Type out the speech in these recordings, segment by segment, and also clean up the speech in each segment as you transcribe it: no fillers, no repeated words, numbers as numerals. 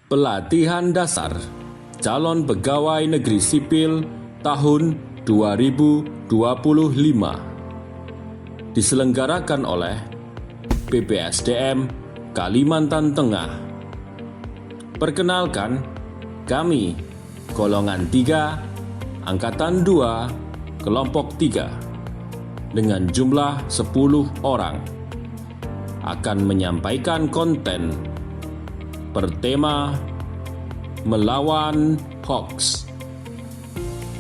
Pelatihan Dasar Calon Pegawai Negeri Sipil tahun 2025 diselenggarakan oleh BPSDM Kalimantan Tengah. Perkenalkan, kami golongan 3, angkatan 2, kelompok 3 dengan jumlah 10 orang akan menyampaikan konten bertema melawan hoax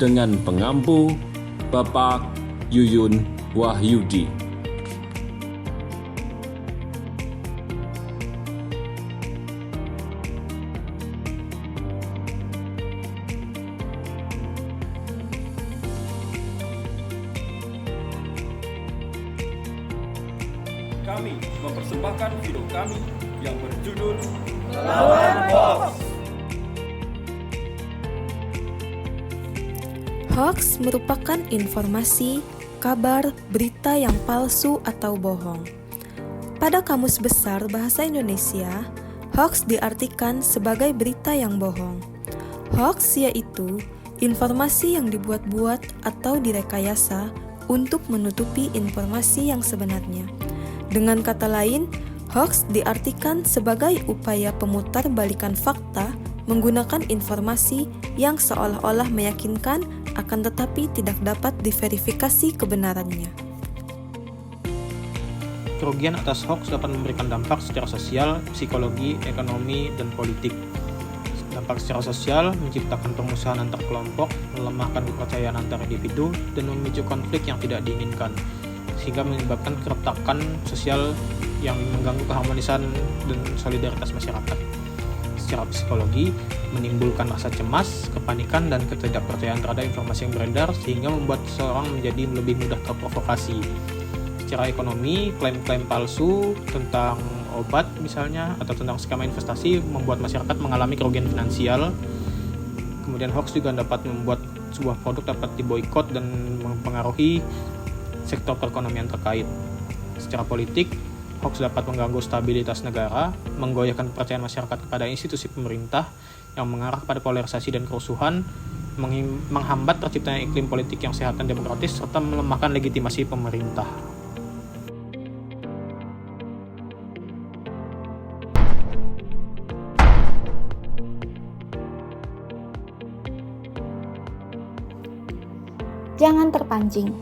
dengan pengampu Bapak Yuyun Wahyudi. Kami mempersembahkan video kami yang berjudul Melawan Hoax. Hoax merupakan informasi, kabar, berita yang palsu atau bohong. Pada Kamus Besar Bahasa Indonesia, hoax diartikan sebagai berita yang bohong. Hoax yaitu informasi yang dibuat-buat atau direkayasa untuk menutupi informasi yang sebenarnya. Dengan kata lain, hoax diartikan sebagai upaya pemutarbalikan fakta menggunakan informasi yang seolah-olah meyakinkan akan tetapi tidak dapat diverifikasi kebenarannya. Kerugian atas hoax dapat memberikan dampak secara sosial, psikologi, ekonomi, dan politik. Dampak secara sosial menciptakan permusuhan antar kelompok, melemahkan kepercayaan antar individu, dan memicu konflik yang tidak diinginkan, sehingga menyebabkan keretakan sosial yang mengganggu keharmonisan dan solidaritas masyarakat. Secara psikologi, menimbulkan rasa cemas, kepanikan, dan ketidakpercayaan terhadap informasi yang beredar sehingga membuat seseorang menjadi lebih mudah terprovokasi. Secara ekonomi, klaim-klaim palsu tentang obat misalnya atau tentang skema investasi membuat masyarakat mengalami kerugian finansial. Kemudian hoax juga dapat membuat sebuah produk dapat diboikot dan mempengaruhi sektor perekonomian terkait. Secara politik, hoax dapat mengganggu stabilitas negara, menggoyahkan kepercayaan masyarakat kepada institusi pemerintah yang mengarah pada polarisasi dan kerusuhan, menghambat terciptanya iklim politik yang sehat dan demokratis, serta melemahkan legitimasi pemerintah. Jangan terpancing.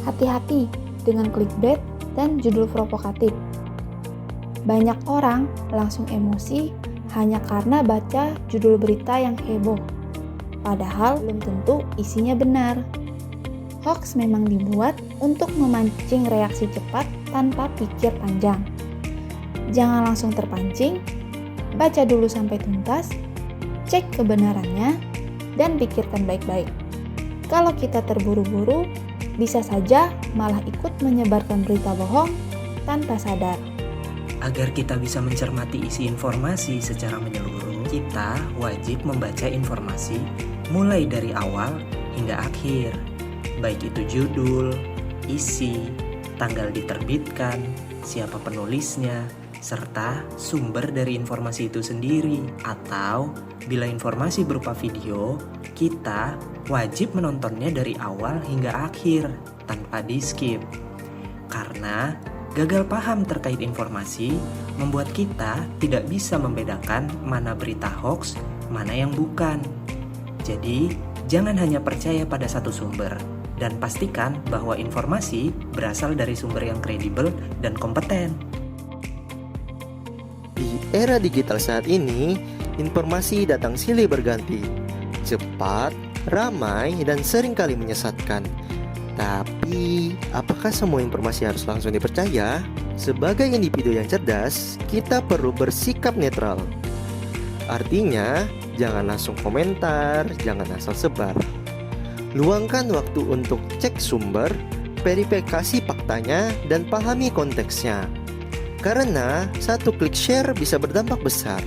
Hati-hati dengan clickbait dan judul provokatif. Banyak orang langsung emosi hanya karena baca judul berita yang heboh, padahal belum tentu isinya benar. Hoax memang dibuat untuk memancing reaksi cepat tanpa pikir panjang. Jangan langsung terpancing, baca dulu sampai tuntas, cek kebenarannya, dan pikirkan baik-baik. Kalau kita terburu-buru, bisa saja malah ikut menyebarkan berita bohong tanpa sadar. Agar kita bisa mencermati isi informasi secara menyeluruh, kita wajib membaca informasi mulai dari awal hingga akhir, baik itu judul, isi, tanggal diterbitkan, siapa penulisnya, serta sumber dari informasi itu sendiri. Atau bila informasi berupa video, kita wajib menontonnya dari awal hingga akhir tanpa di-skip. Karena gagal paham terkait informasi membuat kita tidak bisa membedakan mana berita hoax, mana yang bukan. Jadi, jangan hanya percaya pada satu sumber dan pastikan bahwa informasi berasal dari sumber yang kredibel dan kompeten. Di era digital saat ini, informasi datang silih berganti, cepat, ramai, dan seringkali menyesatkan. Tapi, apakah semua informasi harus langsung dipercaya? Sebagai individu yang cerdas, kita perlu bersikap netral. Artinya, jangan langsung komentar, jangan asal sebar. Luangkan waktu untuk cek sumber, verifikasi faktanya, dan pahami konteksnya. Karena satu klik share bisa berdampak besar,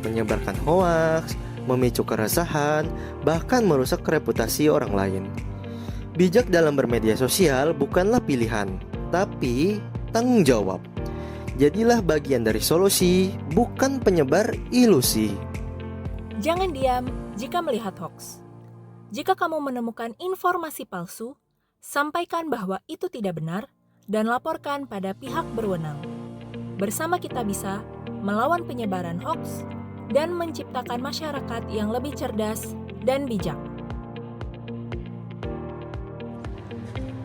menyebarkan hoaks, memicu keresahan, bahkan merusak reputasi orang lain. Bijak dalam bermedia sosial bukanlah pilihan, tapi tanggung jawab. Jadilah bagian dari solusi, bukan penyebar ilusi. Jangan diam jika melihat hoax. Jika kamu menemukan informasi palsu, sampaikan bahwa itu tidak benar dan laporkan pada pihak berwenang. Bersama kita bisa melawan penyebaran hoax dan menciptakan masyarakat yang lebih cerdas dan bijak.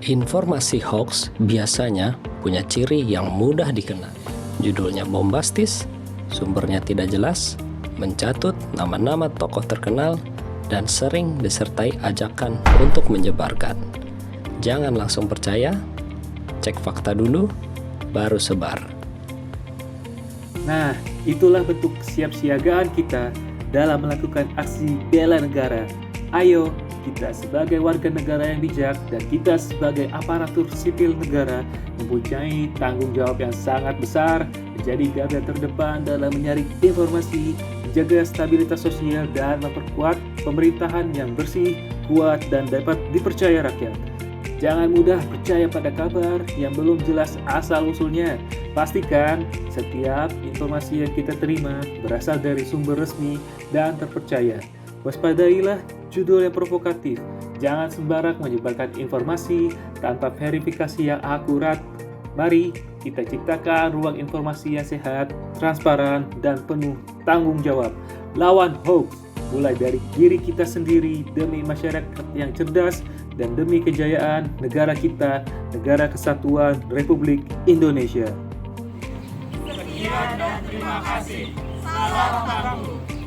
Informasi hoax biasanya punya ciri yang mudah dikenal. Judulnya bombastis, sumbernya tidak jelas, mencatut nama-nama tokoh terkenal, dan sering disertai ajakan untuk menyebarkan. Jangan langsung percaya, cek fakta dulu, baru sebar. Nah, itulah bentuk kesiapsiagaan kita dalam melakukan aksi bela negara. Ayo, kita sebagai warga negara yang bijak dan kita sebagai aparatur sipil negara mempunyai tanggung jawab yang sangat besar menjadi garda terdepan dalam menyaring informasi, menjaga stabilitas sosial, dan memperkuat pemerintahan yang bersih, kuat, dan dapat dipercaya rakyat. Jangan mudah percaya pada kabar yang belum jelas asal-usulnya. Pastikan setiap informasi yang kita terima berasal dari sumber resmi dan terpercaya. Waspadailah judul yang provokatif. Jangan sembarang menyebarkan informasi tanpa verifikasi yang akurat. Mari kita ciptakan ruang informasi yang sehat, transparan, dan penuh tanggung jawab. Lawan hoax, mulai dari diri kita sendiri demi masyarakat yang cerdas dan demi kejayaan negara kita, Negara Kesatuan Republik Indonesia. Sekian dan terima kasih. Salam tangguh.